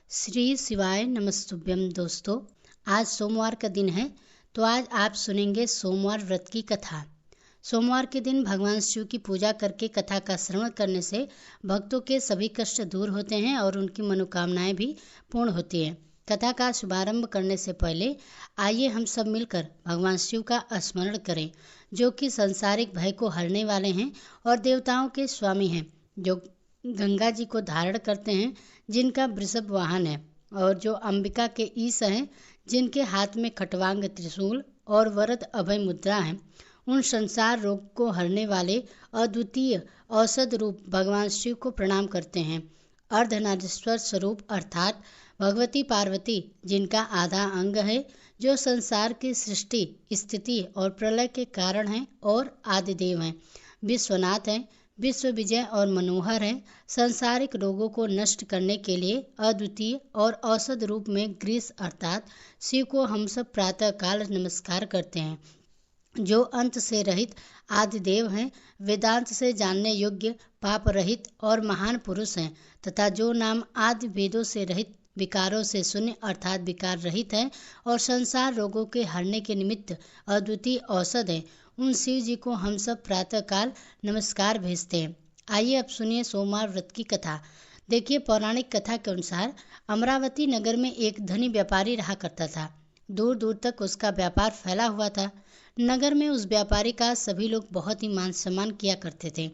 श्री शिवाय नमस्तुभ्यम। दोस्तों, आज सोमवार का दिन है, तो आज आप सुनेंगे सोमवार व्रत की कथा। सोमवार के दिन भगवान शिव की पूजा करके कथा का श्रवण करने से भक्तों के सभी कष्ट दूर होते हैं और उनकी मनोकामनाएं भी पूर्ण होती हैं। कथा का शुभारंभ करने से पहले आइए हम सब मिलकर भगवान शिव का स्मरण करें, जो कि सांसारिक भय को हरने वाले हैं और देवताओं के स्वामी हैं, जो गंगा जी को धारण करते हैं, जिनका वृषभ वाहन है, और जो अंबिका के ईश हैं, जिनके हाथ में खटवांग त्रिशूल और वरद अभय मुद्रा है। उन संसार रोग को हरने वाले अद्वितीय औषध रूप भगवान शिव को प्रणाम करते हैं। अर्धनारीश्वर स्वरूप अर्थात भगवती पार्वती, जिनका आधा अंग है, जो संसार की सृष्टि, स्थिति और प्रलय के कारण हैं और आदिदेव हैं। विश्वनाथ हैं, विश्व विजय और मनोहर है। सांसारिक रोगों को नष्ट करने के लिए अद्वितीय और औषध रूप में ग्रीस अर्थात शिव को हम सब प्रातः काल नमस्कार करते हैं, जो अंत से रहित आदिदेव हैं, वेदांत से जानने योग्य, पाप रहित और महान पुरुष हैं, तथा जो नाम आदि वेदों से रहित, विकारों से शून्य अर्थात विकार रहित है और संसार रोगों के हरने के निमित्त अद्वितीय औषध है। उन शिव जी को हम सब प्रातः काल नमस्कार भेजते हैं। आइए अब सुनिए सोमवार व्रत की कथा। देखिए, पौराणिक कथा के अनुसार अमरावती नगर में एक धनी व्यापारी रहा करता था। दूर दूर तक उसका व्यापार फैला हुआ था। नगर में उस व्यापारी का सभी लोग बहुत ही मान सम्मान किया करते थे।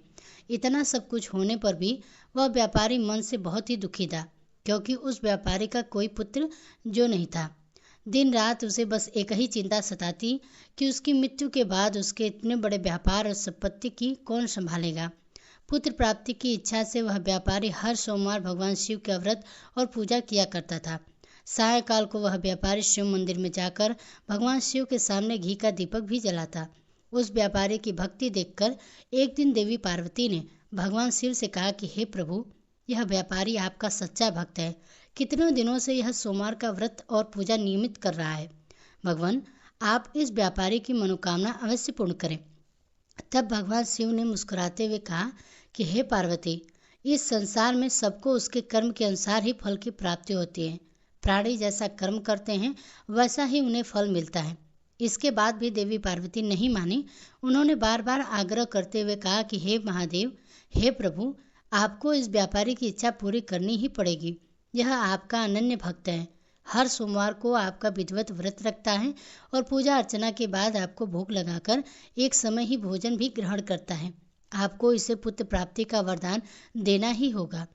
इतना सब कुछ होने पर भी वह व्यापारी मन से बहुत ही दुखी था, क्योंकि उस व्यापारी का कोई पुत्र जो नहीं था। दिन रात उसे बस एक ही चिंता सताती कि उसकी मृत्यु के बाद उसके इतने बड़े व्यापार और संपत्ति की कौन संभालेगा। पुत्र प्राप्ति की इच्छा से वह व्यापारी हर सोमवार भगवान शिव का व्रत और पूजा किया करता था। सायंकाल को वह व्यापारी शिव मंदिर में जाकर भगवान शिव के सामने घी का दीपक भी जलाता। उस व्यापारी की भक्ति देखकर एक दिन देवी पार्वती ने भगवान शिव से कहा कि हे प्रभु, यह व्यापारी आपका सच्चा भक्त है। कितनों दिनों से यह सोमवार का व्रत और पूजा नियमित कर रहा है। भगवान, आप इस व्यापारी की मनोकामना अवश्य पूर्ण करें। तब भगवान शिव ने मुस्कुराते हुए कहा कि हे पार्वती, इस संसार में सबको उसके कर्म के अनुसार ही फल की प्राप्ति होती है। प्राणी जैसा कर्म करते हैं, वैसा ही उन्हें फल मिलता है। इसके बाद भी देवी पार्वती नहीं मानी। उन्होंने बार बार आग्रह करते हुए कहा कि हे महादेव, हे प्रभु, आपको इस व्यापारी की इच्छा पूरी करनी ही पड़ेगी। यह आपका अनन्य भक्त है। हर सोमवार को आपका विधिवत व्रत रखता है और पूजा अर्चना के बाद आपको भोग लगाकर एक समय ही भोजन भी ग्रहण करता है। आपको इसे पुत्र प्राप्ति का वरदान देना ही होगा।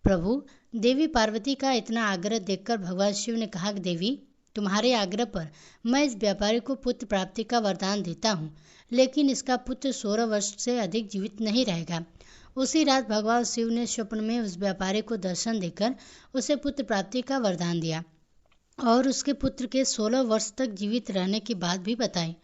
प्रभु, देवी पार्वती का इतना आग्रह देखकर भगवान शिव ने कहा कि देवी, तुम्हारे आग्रह पर मैं इस व्यापारी को पुत्र प्राप्ति का वरदान देता हूँ, लेकिन इसका पुत्र 16 वर्ष से अधिक जीवित नहीं रहेगा। उसी रात भगवान शिव ने स्वप्न में उस व्यापारी को दर्शन देकर उसे पुत्र प्राप्ति का वरदान दिया और उसके पुत्र के 16 वर्ष तक जीवित रहने की बात भी बताई।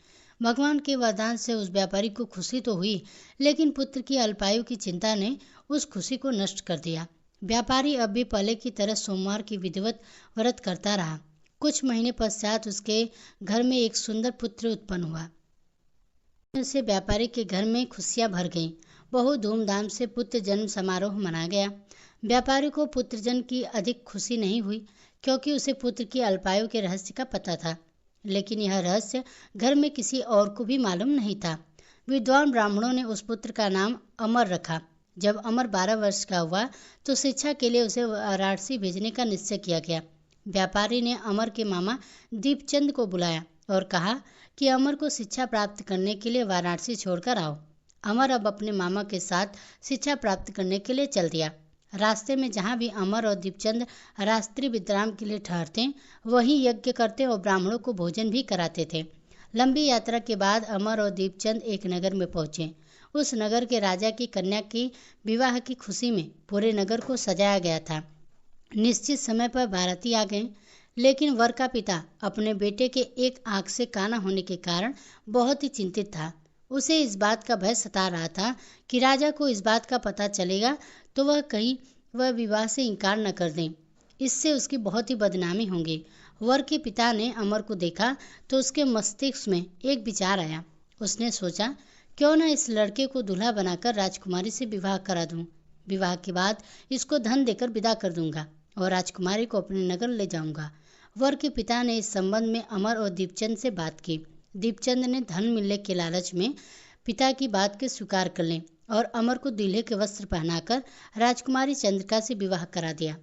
भगवान के वरदान से उस व्यापारी को खुशी तो हुई, लेकिन पुत्र की अल्पायु की चिंता ने उस खुशी को नष्ट कर दिया। व्यापारी अब भी पहले की तरह सोमवार की विधिवत व्रत करता रहा। कुछ महीने पश्चात उसके घर में एक सुंदर पुत्र उत्पन्न हुआ। से व्यापारी के घर में खुशियां भर गईं। बहुत धूमधाम से पुत्र जन्म समारोह मनाया गया। व्यापारी को पुत्र जन्म की अधिक खुशी नहीं हुई, क्योंकि उसे पुत्र की अल्पायु के रहस्य का पता था, लेकिन यह रहस्य घर में किसी और को भी मालूम नहीं था। विद्वान ब्राह्मणों ने उस पुत्र का नाम अमर रखा। जब अमर 12 वर्ष का हुआ तो शिक्षा के लिए उसे वाराणसी भेजने का निश्चय किया गया। व्यापारी ने अमर के मामा दीपचंद को बुलाया और कहा कि अमर को शिक्षा प्राप्त करने के लिए वाराणसी छोड़कर आओ। अमर अब अपने मामा के साथ शिक्षा प्राप्त करने के लिए चल दिया। रास्ते में जहाँ भी अमर और दीपचंद रात्रि विश्राम के लिए ठहरते, वहीं यज्ञ करते और ब्राह्मणों को भोजन भी कराते थे। लंबी यात्रा के बाद अमर और दीपचंद एक नगर में पहुंचे। उस नगर के राजा की कन्या की विवाह की खुशी में पूरे नगर को सजाया गया था। निश्चित समय पर बाराती आ गए, लेकिन वर का पिता अपने बेटे के एक आंख से काना होने के कारण बहुत ही चिंतित था। उसे इस बात का भय सता रहा था कि राजा को इस बात का पता चलेगा तो वह विवाह से इनकार न कर दें। इससे उसकी बहुत ही बदनामी होगी। वर के पिता ने अमर को देखा तो उसके मस्तिष्क में एक विचार आया। उसने सोचा, क्यों न इस लड़के को दूल्हा बनाकर राजकुमारी से विवाह करा दूं। विवाह के बाद इसको धन देकर विदा कर दूंगा। और राजकुमारी को अपने नगर ले जाऊंगा। वर के पिता ने इस संबंध में अमर और दीपचंद से बात की। दीपचंद ने धन मिलने के लालच में पिता की बात के स्वीकार कर लें और अमर को दूल्हे के वस्त्र पहनाकर राजकुमारी चंद्रिका से विवाह करा दिया।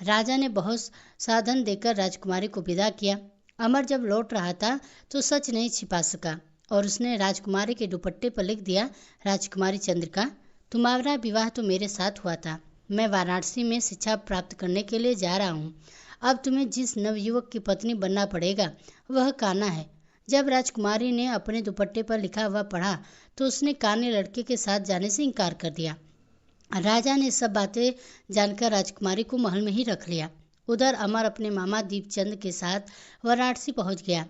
राजा ने बहुत साधन देकर राजकुमारी को विदा किया। अमर जब लौट रहा था तो सच नहीं छिपा सका और उसने राजकुमारी के दुपट्टे पर लिख दिया, राजकुमारी चंद्रिका, तुम्हारा विवाह तो मेरे साथ हुआ था। मैं वाराणसी में शिक्षा प्राप्त करने के लिए जा रहा हूँ। अब तुम्हें जिस नवयुवक की पत्नी बनना पड़ेगा वह कान्हा है। जब राजकुमारी ने अपने दुपट्टे पर लिखा हुआ पढ़ा तो उसने कान्हे लड़के के साथ जाने से इनकार कर दिया। राजा ने सब बातें जानकर राजकुमारी को महल में ही रख लिया। उधर अमर अपने मामा दीपचंद के साथ वाराणसी पहुंच गया।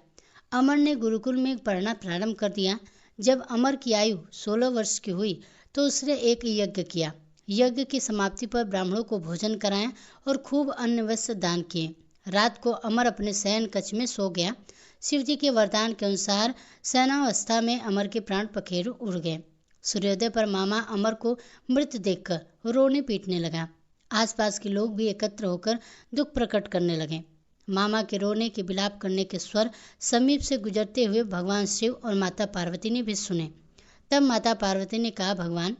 अमर ने गुरुकुल में पढ़ना प्रारंभ कर दिया। जब अमर की आयु 16 वर्ष की हुई तो उसने एक यज्ञ किया। यज्ञ की समाप्ति पर ब्राह्मणों को भोजन कराया और खूब अन्न वस्त्र दान किए। रात को अमर अपने शयन कक्ष में सो गया। शिव जी के वरदान के अनुसार शयनावस्था में अमर के प्राण पखेरु उड़ गए। सूर्योदय पर मामा अमर को मृत देखकर रोने पीटने लगा। आसपास के लोग भी एकत्र होकर दुख प्रकट करने लगे। मामा के रोने के विलाप करने के स्वर समीप से गुजरते हुए भगवान शिव और माता पार्वती ने भी सुने। तब माता पार्वती ने कहा, भगवान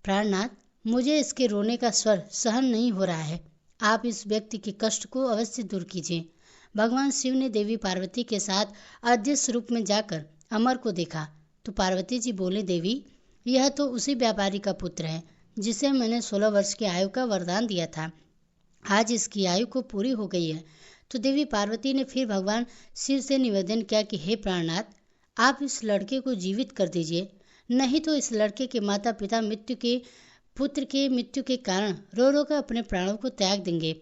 प्राणनाथ, मुझे इसके रोने का स्वर सहन नहीं हो रहा है। आप इस व्यक्ति के कष्ट को अवश्य दूर कीजिए। भगवान शिव ने देवी पार्वती के साथ अदृश्य रूप में जाकर अमर को देखा तो पार्वती जी बोले, देवी, यह तो उसी व्यापारी का पुत्र है जिसे मैंने 16 वर्ष की आयु का वरदान दिया था। आज इसकी आयु को पूरी हो गई है। तो देवी पार्वती ने फिर भगवान शिव से निवेदन किया कि हे प्राणनाथ, आप इस लड़के को जीवित कर दीजिए, नहीं तो इस लड़के के माता पिता पुत्र के मृत्यु के कारण रो रो कर अपने प्राणों को त्याग देंगे।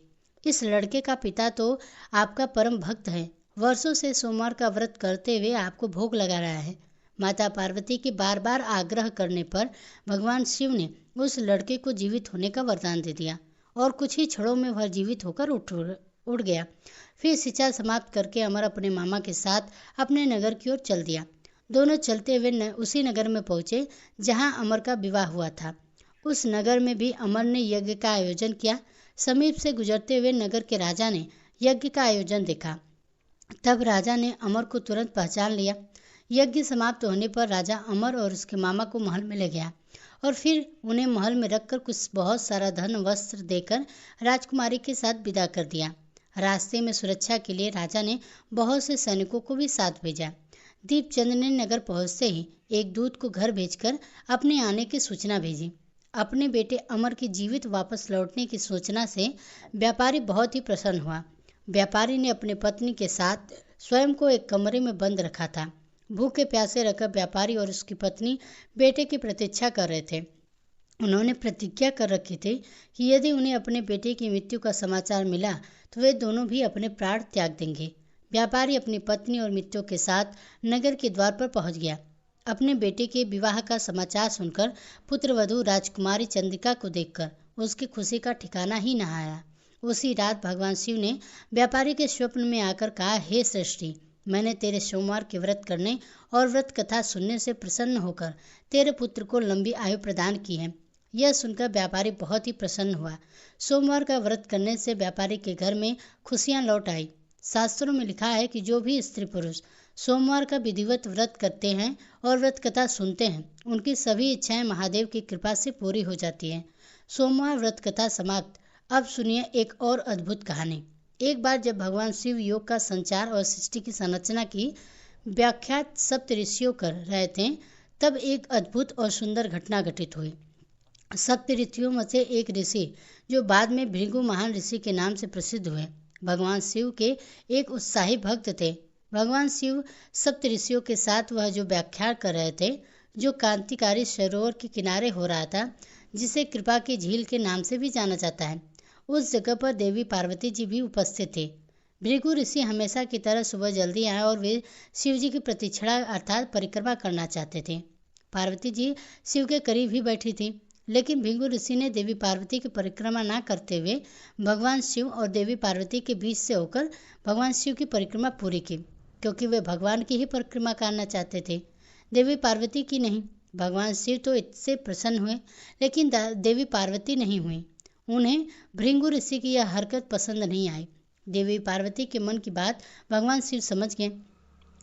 इस लड़के का पिता तो आपका परम भक्त है, वर्षों से सोमवार का व्रत करते हुए आपको भोग लगा रहा है। माता पार्वती के बार बार आग्रह करने पर भगवान शिव ने उस लड़के को जीवित होने का वरदान दे दिया और कुछ ही क्षणों में वह जीवित होकर उड़ गया। फिर शिक्षा समाप्त करके अमर अपने मामा के साथ अपने नगर की ओर चल दिया। दोनों चलते हुए उसी नगर में पहुंचे जहां अमर का विवाह हुआ था। उस नगर में भी अमर ने यज्ञ का आयोजन किया। समीप से गुजरते हुए नगर के राजा ने यज्ञ का आयोजन देखा। तब राजा ने अमर को तुरंत पहचान लिया। यज्ञ समाप्त होने पर राजा अमर और उसके मामा को महल में ले गया और फिर उन्हें महल में रखकर कुछ बहुत सारा धन वस्त्र देकर राजकुमारी के साथ विदा कर दिया। रास्ते में सुरक्षा के लिए राजा ने बहुत से सैनिकों को भी साथ भेजा। दीपचंद ने नगर पहुंचते ही एक दूत को घर भेजकर अपने आने की सूचना भेजी। अपने बेटे अमर के जीवित वापस लौटने की सूचना से व्यापारी बहुत ही प्रसन्न हुआ। व्यापारी ने अपनी पत्नी के साथ स्वयं को एक कमरे में बंद रखा था। भूखे प्यासे रहकर व्यापारी और उसकी पत्नी बेटे की प्रतीक्षा कर रहे थे। उन्होंने प्रतिज्ञा कर रखी थी कि यदि उन्हें अपने बेटे की मृत्यु का समाचार मिला तो वे दोनों भी अपने प्राण त्याग देंगे। व्यापारी अपनी पत्नी और मित्रों के साथ नगर के द्वार पर पहुंच गया। अपने बेटे के विवाह का समाचार सुनकर पुत्रवधू राजकुमारी चंद्रिका को देखकर उसकी खुशी का ठिकाना ही न आया। उसी रात भगवान शिव ने व्यापारी के स्वप्न में आकर कहा, हे सृष्टि, मैंने तेरे सोमवार के व्रत करने और व्रत कथा सुनने से प्रसन्न होकर तेरे पुत्र को लंबी आयु प्रदान की है। यह सुनकर व्यापारी बहुत ही प्रसन्न हुआ। सोमवार का व्रत करने से व्यापारी के घर में खुशियां लौट आई। शास्त्रों में लिखा है कि जो भी स्त्री पुरुष सोमवार का विधिवत व्रत करते हैं और व्रत कथा सुनते हैं, उनकी सभी इच्छाएं महादेव की कृपा से पूरी हो जाती हैं। सोमवार व्रत कथा समाप्त। अब सुनिए एक और अद्भुत कहानी। एक बार जब भगवान शिव योग का संचार और सृष्टि की संरचना की व्याख्या सप्त ऋषियों कर रहे थे, तब एक अद्भुत और सुंदर घटना घटित हुई। सप्त ऋषियों में से एक ऋषि, जो बाद में भृगु महान ऋषि के नाम से प्रसिद्ध हुए, भगवान शिव के एक उत्साही भक्त थे। भगवान शिव सप्त ऋषियों के साथ वह जो व्याख्यान कर रहे थे, जो क्रांतिकारी सरोवर के किनारे हो रहा था, जिसे कृपा की झील के नाम से भी जाना जाता है, उस जगह पर देवी पार्वती जी भी उपस्थित थे। भृगु ऋषि हमेशा की तरह सुबह जल्दी आए और वे शिव जी की प्रतीक्षा अर्थात परिक्रमा करना चाहते थे। पार्वती जी शिव के करीब ही बैठी थी, लेकिन भृगु ऋषि ने देवी पार्वती की परिक्रमा न करते हुए भगवान शिव और देवी पार्वती के बीच से होकर भगवान शिव की परिक्रमा पूरी की, क्योंकि वे भगवान की ही परिक्रमा करना चाहते थे, देवी पार्वती की नहीं। भगवान शिव तो इससे प्रसन्न हुए, लेकिन देवी पार्वती नहीं हुई। उन्हें भृंगु ऋषि की यह हरकत पसंद नहीं आई। देवी पार्वती के मन की बात भगवान शिव समझ गए।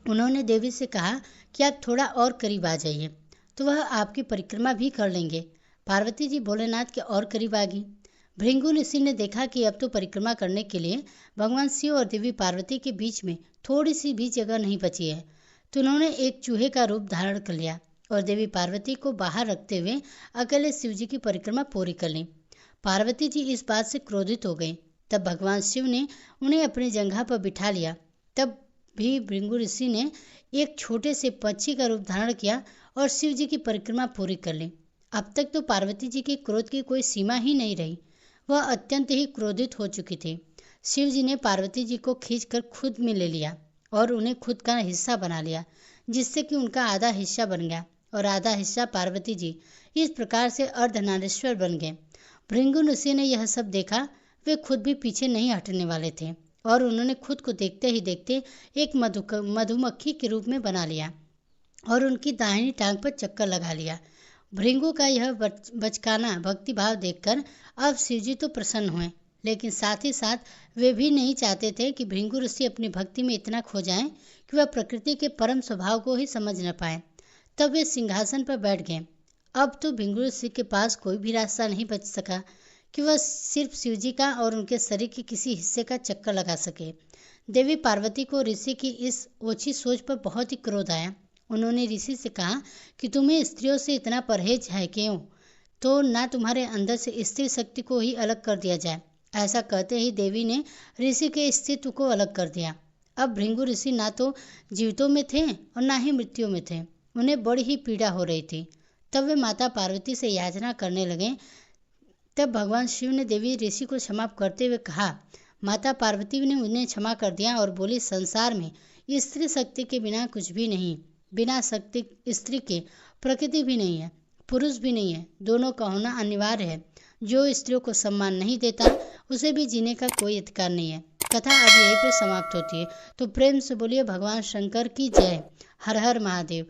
उन्होंने देवी से कहा कि आप थोड़ा और करीब आ जाइए तो वह आपकी परिक्रमा भी कर लेंगे। पार्वती जी भोलेनाथ के और करीब आ गई। भृंगु ऋषि ने देखा कि अब तो परिक्रमा करने के लिए भगवान शिव और देवी पार्वती के बीच में थोड़ी सी भी जगह नहीं बची है, तो उन्होंने एक चूहे का रूप धारण कर लिया और देवी पार्वती को बाहर रखते हुए अकेले शिव जी की परिक्रमा पूरी कर ली। पार्वती जी इस बात से क्रोधित हो गए। तब भगवान शिव ने उन्हें अपनी जंघा पर बिठा लिया। तब भी भृंगु ऋषि ने एक छोटे से पक्षी का रूप धारण किया और शिव जी की परिक्रमा पूरी कर ली। अब तक तो पार्वती जी के क्रोध की कोई सीमा ही नहीं रही। वह अत्यंत ही क्रोधित हो चुकी थी। शिव जी ने पार्वती जी को खींचकर खुद में ले लिया और उन्हें खुद का हिस्सा बना लिया, जिससे कि उनका आधा हिस्सा बन गया और आधा हिस्सा पार्वती जी। इस प्रकार से अर्धनारीश्वर बन गए। भृंगु ऋषि ने यह सब देखा। वे खुद भी पीछे नहीं हटने वाले थे और उन्होंने खुद को देखते ही देखते एक मधुमक्खी के रूप में बना लिया और उनकी दाहिनी टांग पर चक्कर लगा लिया। भृंगु का यह बचकाना भक्तिभाव देखकर अब शिवजी तो प्रसन्न हुए, लेकिन साथ ही साथ वे भी नहीं चाहते थे कि भृंगु ऋषि अपनी भक्ति में इतना खो जाएं कि वह प्रकृति के परम स्वभाव को ही समझ न पाए। तब वे सिंहासन पर बैठ गए। अब तो भृंगु ऋषि के पास कोई भी रास्ता नहीं बच सका कि वह सिर्फ शिवजी का और उनके शरीर के किसी हिस्से का चक्कर लगा सके। देवी पार्वती को ऋषि की इस ओछी सोच पर बहुत ही क्रोध आया। उन्होंने ऋषि से कहा कि तुम्हें स्त्रियों से इतना परहेज है क्यों? तो ना तुम्हारे अंदर से स्त्री शक्ति को ही अलग कर दिया जाए। ऐसा कहते ही देवी ने ऋषि के अस्तित्व को अलग कर दिया। अब भृंगु ऋषि ना तो जीवितों में थे और ना ही मृत्यु में थे। उन्हें बड़ी ही पीड़ा हो रही थी। तब वे माता पार्वती से याचना करने लगे। तब भगवान शिव ने देवी ऋषि को क्षमा करते हुए कहा। माता पार्वती ने उन्हें क्षमा कर दिया और बोली, संसार में स्त्री शक्ति के बिना कुछ भी नहीं। बिना शक्ति स्त्री के प्रकृति भी नहीं है, पुरुष भी नहीं है। दोनों का होना अनिवार्य है। जो स्त्रियों को सम्मान नहीं देता उसे भी जीने का कोई अधिकार नहीं है। कथा अब यहीं पे समाप्त होती है। तो प्रेम से बोलिए भगवान शंकर की जय। हर हर महादेव।